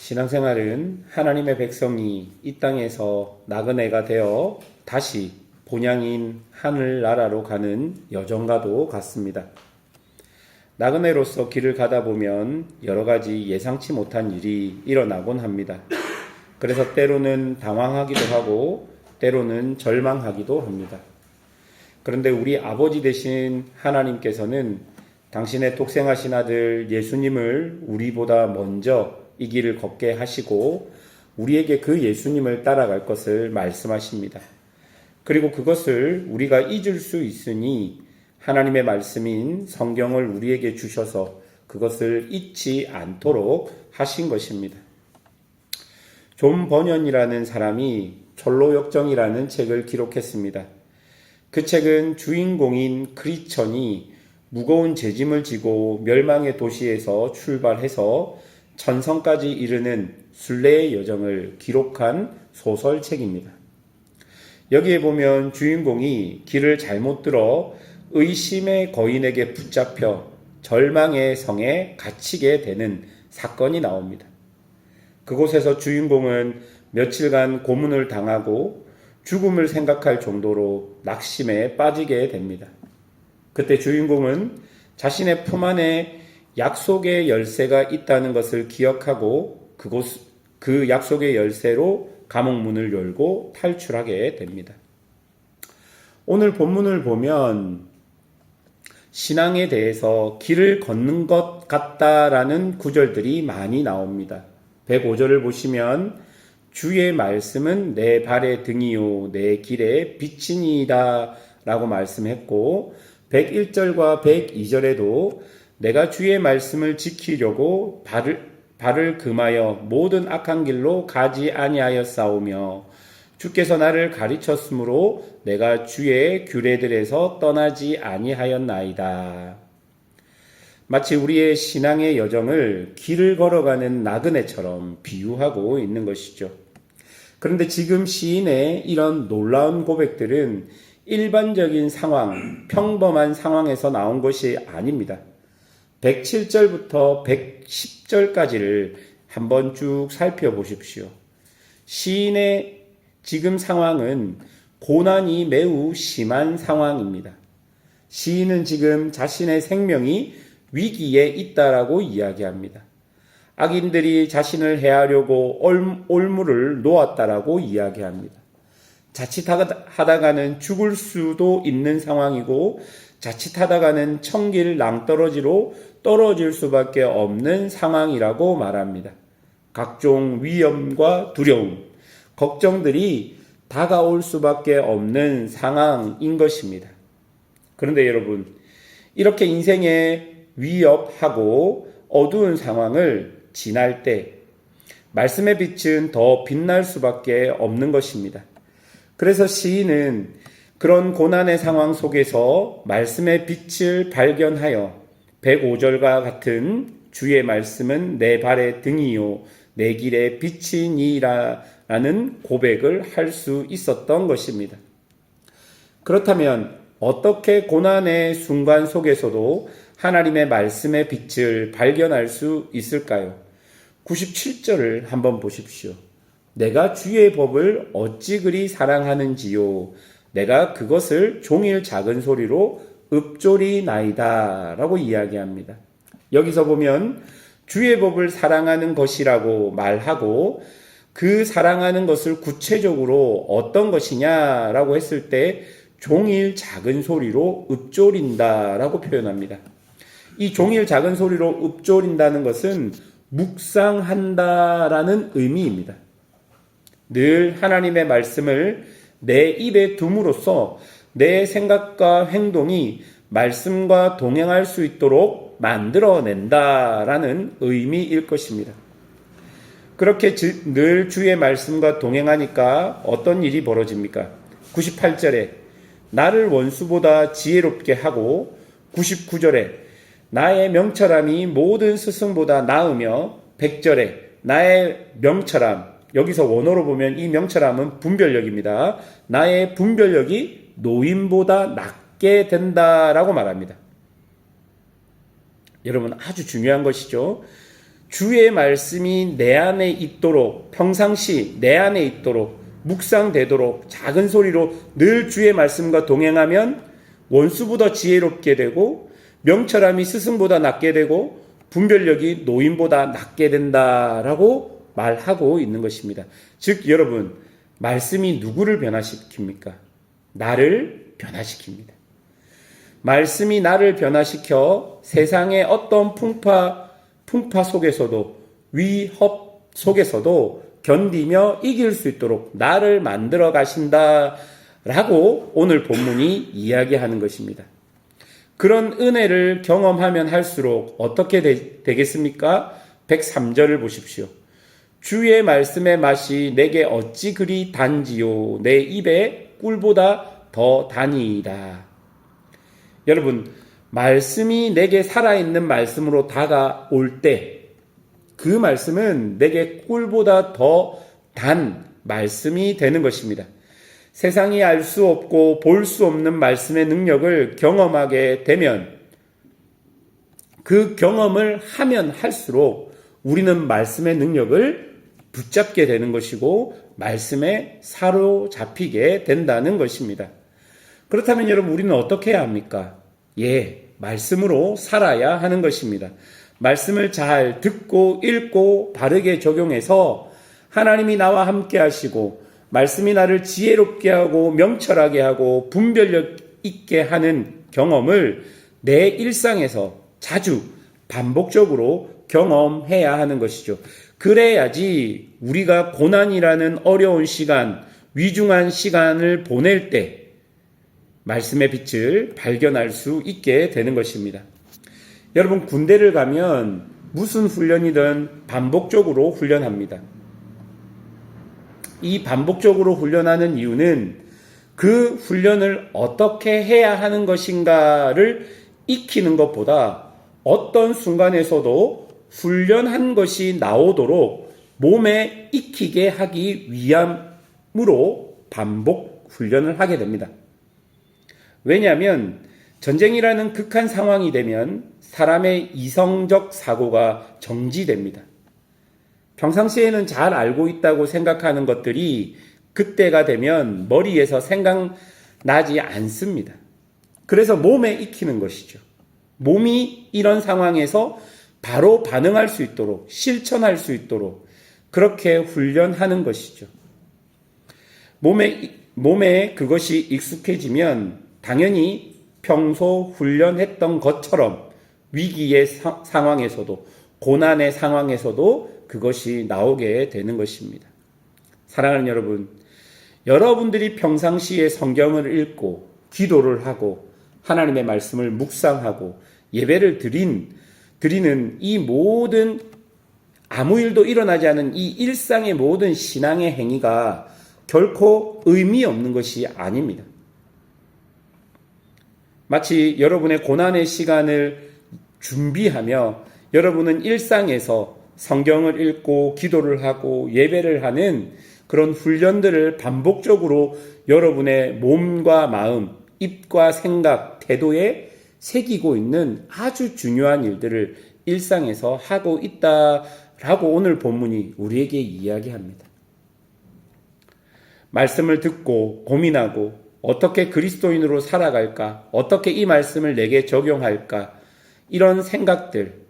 신앙생활은 하나님의 백성이 이 땅에서 나그네가 되어 다시 본향인 하늘나라로 가는 여정과도 같습니다. 나그네로서 길을 가다 보면 여러 가지 예상치 못한 일이 일어나곤 합니다. 그래서 때로는 당황하기도 하고 때로는 절망하기도 합니다. 그런데 우리 아버지 되신 하나님께서는 당신의 독생하신 아들 예수님을 우리보다 먼저 이 길을 걷게 하시고 우리에게 그 예수님을 따라갈 것을 말씀하십니다. 그리고 그것을 우리가 잊을 수 있으니 하나님의 말씀인 성경을 우리에게 주셔서 그것을 잊지 않도록 하신 것입니다. 존 버년이라는 사람이 철로역정이라는 책을 기록했습니다. 그 책은 주인공인 크리스천이 무거운 재짐을 지고 멸망의 도시에서 출발해서 천성까지 이르는 순례의 여정을 기록한 소설책입니다. 여기에 보면 주인공이 길을 잘못 들어 의심의 거인에게 붙잡혀 절망의 성에 갇히게 되는 사건이 나옵니다. 그곳에서 주인공은 며칠간 고문을 당하고 죽음을 생각할 정도로 낙심에 빠지게 됩니다. 그때 주인공은 자신의 품 안에 약속의 열쇠가 있다는 것을 기억하고 그 약속의 열쇠로 감옥문을 열고 탈출하게 됩니다. 오늘 본문을 보면 신앙에 대해서 길을 걷는 것 같다라는 구절들이 많이 나옵니다. 105절을 보시면 주의 말씀은 내 발의 등이요 내 길의 빛이니이다 라고 말씀했고 101절과 102절에도 내가 주의 말씀을 지키려고 발을 금하여 모든 악한 길로 가지 아니하였사오며 주께서 나를 가르쳤으므로 내가 주의 규례들에서 떠나지 아니하였나이다. 마치 우리의 신앙의 여정을 길을 걸어가는 나그네처럼 비유하고 있는 것이죠. 그런데 지금 시인의 이런 놀라운 고백들은 일반적인 상황, 평범한 상황에서 나온 것이 아닙니다. 107절부터 110절까지를 한번 쭉 살펴보십시오. 시인의 지금 상황은 고난이 매우 심한 상황입니다. 시인은 지금 자신의 생명이 위기에 있다라고 이야기합니다. 악인들이 자신을 해하려고 올무를 놓았다라고 이야기합니다. 자칫하다가는 죽을 수도 있는 상황이고 자칫하다가는 천길 낭떠러지로 떨어질 수밖에 없는 상황이라고 말합니다. 각종 위험과 두려움, 걱정들이 다가올 수밖에 없는 상황인 것입니다. 그런데 여러분, 이렇게 인생에 위협하고 어두운 상황을 지날 때 말씀의 빛은 더 빛날 수밖에 없는 것입니다. 그래서 시인은 그런 고난의 상황 속에서 말씀의 빛을 발견하여 105절과 같은 주의 말씀은 내 발의 등이요 내 길의 빛이니라는 고백을 할 수 있었던 것입니다. 그렇다면 어떻게 고난의 순간 속에서도 하나님의 말씀의 빛을 발견할 수 있을까요? 97절을 한번 보십시오. 내가 주의 법을 어찌 그리 사랑하는지요. 내가 그것을 종일 작은 소리로 읊조리나이다 라고 이야기합니다. 여기서 보면 주의 법을 사랑하는 것이라고 말하고 그 사랑하는 것을 구체적으로 어떤 것이냐라고 했을 때 종일 작은 소리로 읊조린다라고 표현합니다. 이 종일 작은 소리로 읊조린다는 것은 묵상한다라는 의미입니다. 늘 하나님의 말씀을 내 입에 둠으로써 내 생각과 행동이 말씀과 동행할 수 있도록 만들어낸다라는 의미일 것입니다. 그렇게 늘 주의 말씀과 동행하니까 어떤 일이 벌어집니까? 98절에 나를 원수보다 지혜롭게 하고 99절에 나의 명철함이 모든 스승보다 나으며 100절에 나의 명철함, 여기서 원어로 보면 이 명철함은 분별력입니다. 나의 분별력이 노인보다 낫게 된다라고 말합니다. 여러분 아주 중요한 것이죠. 주의 말씀이 내 안에 있도록, 평상시 내 안에 있도록, 묵상되도록 작은 소리로 늘 주의 말씀과 동행하면 원수보다 지혜롭게 되고, 명철함이 스승보다 낫게 되고, 분별력이 노인보다 낫게 된다라고 말하고 있는 것입니다. 즉 여러분, 말씀이 누구를 변화시킵니까? 나를 변화시킵니다. 말씀이 나를 변화시켜 세상의 어떤 풍파 속에서도, 위협 속에서도 견디며 이길 수 있도록 나를 만들어 가신다라고 오늘 본문이 이야기하는 것입니다. 그런 은혜를 경험하면 할수록 어떻게 되겠습니까? 103절을 보십시오. 주의 말씀의 맛이 내게 어찌 그리 단지요, 내 입에 꿀보다 더 다니이다. 여러분, 말씀이 내게 살아있는 말씀으로 다가올 때 그 말씀은 내게 꿀보다 더 단 말씀이 되는 것입니다. 세상이 알 수 없고 볼 수 없는 말씀의 능력을 경험하게 되면, 그 경험을 하면 할수록 우리는 말씀의 능력을 붙잡게 되는 것이고 말씀에 사로잡히게 된다는 것입니다. 그렇다면 여러분, 우리는 어떻게 해야 합니까? 말씀으로 살아야 하는 것입니다. 말씀을 잘 듣고 읽고 바르게 적용해서 하나님이 나와 함께 하시고 말씀이 나를 지혜롭게 하고 명철하게 하고 분별력 있게 하는 경험을 내 일상에서 자주 반복적으로 경험해야 하는 것이죠. 그래야지 우리가 고난이라는 어려운 시간, 위중한 시간을 보낼 때 말씀의 빛을 발견할 수 있게 되는 것입니다. 여러분, 군대를 가면 무슨 훈련이든 반복적으로 훈련합니다. 이 반복적으로 훈련하는 이유는 그 훈련을 어떻게 해야 하는 것인가를 익히는 것보다 어떤 순간에서도 훈련한 것이 나오도록 몸에 익히게 하기 위함으로 반복 훈련을 하게 됩니다. 왜냐하면 전쟁이라는 극한 상황이 되면 사람의 이성적 사고가 정지됩니다. 평상시에는 잘 알고 있다고 생각하는 것들이 그때가 되면 머리에서 생각나지 않습니다. 그래서 몸에 익히는 것이죠. 몸이 이런 상황에서 바로 반응할 수 있도록, 실천할 수 있도록 그렇게 훈련하는 것이죠. 몸에 그것이 익숙해지면 당연히 평소 훈련했던 것처럼 위기의 상황에서도, 고난의 상황에서도 그것이 나오게 되는 것입니다. 사랑하는 여러분, 여러분들이 평상시에 성경을 읽고 기도를 하고 하나님의 말씀을 묵상하고 예배를 드리는 이 모든, 아무 일도 일어나지 않은 이 일상의 모든 신앙의 행위가 결코 의미 없는 것이 아닙니다. 마치 여러분의 고난의 시간을 준비하며 여러분은 일상에서 성경을 읽고 기도를 하고 예배를 하는 그런 훈련들을 반복적으로 여러분의 몸과 마음, 입과 생각, 태도에 새기고 있는 아주 중요한 일들을 일상에서 하고 있다라고 오늘 본문이 우리에게 이야기합니다. 말씀을 듣고 고민하고 어떻게 그리스도인으로 살아갈까? 어떻게 이 말씀을 내게 적용할까? 이런 생각들,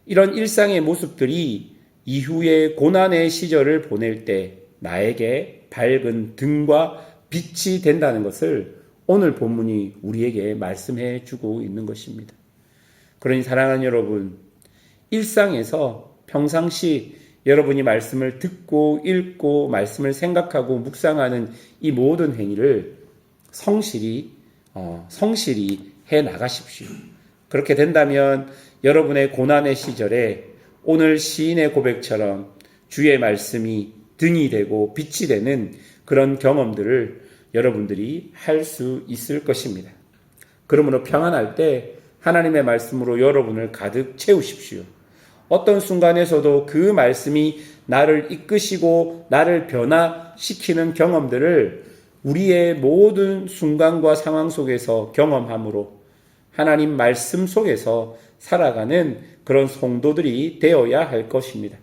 이런 일상의 모습들이 이후의 고난의 시절을 보낼 때 나에게 밝은 등과 빛이 된다는 것을 오늘 본문이 우리에게 말씀해 주고 있는 것입니다. 그러니 사랑하는 여러분, 일상에서 평상시 여러분이 말씀을 듣고 읽고 말씀을 생각하고 묵상하는 이 모든 행위를 성실히 해 나가십시오. 그렇게 된다면 여러분의 고난의 시절에 오늘 시인의 고백처럼 주의 말씀이 등이 되고 빛이 되는 그런 경험들을 여러분들이 할 수 있을 것입니다. 그러므로 평안할 때 하나님의 말씀으로 여러분을 가득 채우십시오. 어떤 순간에서도 그 말씀이 나를 이끄시고 나를 변화시키는 경험들을 우리의 모든 순간과 상황 속에서 경험함으로 하나님 말씀 속에서 살아가는 그런 성도들이 되어야 할 것입니다.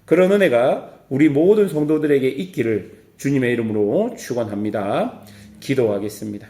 그런 은혜가 우리 모든 성도들에게 있기를 주님의 이름으로 축원합니다. 기도하겠습니다.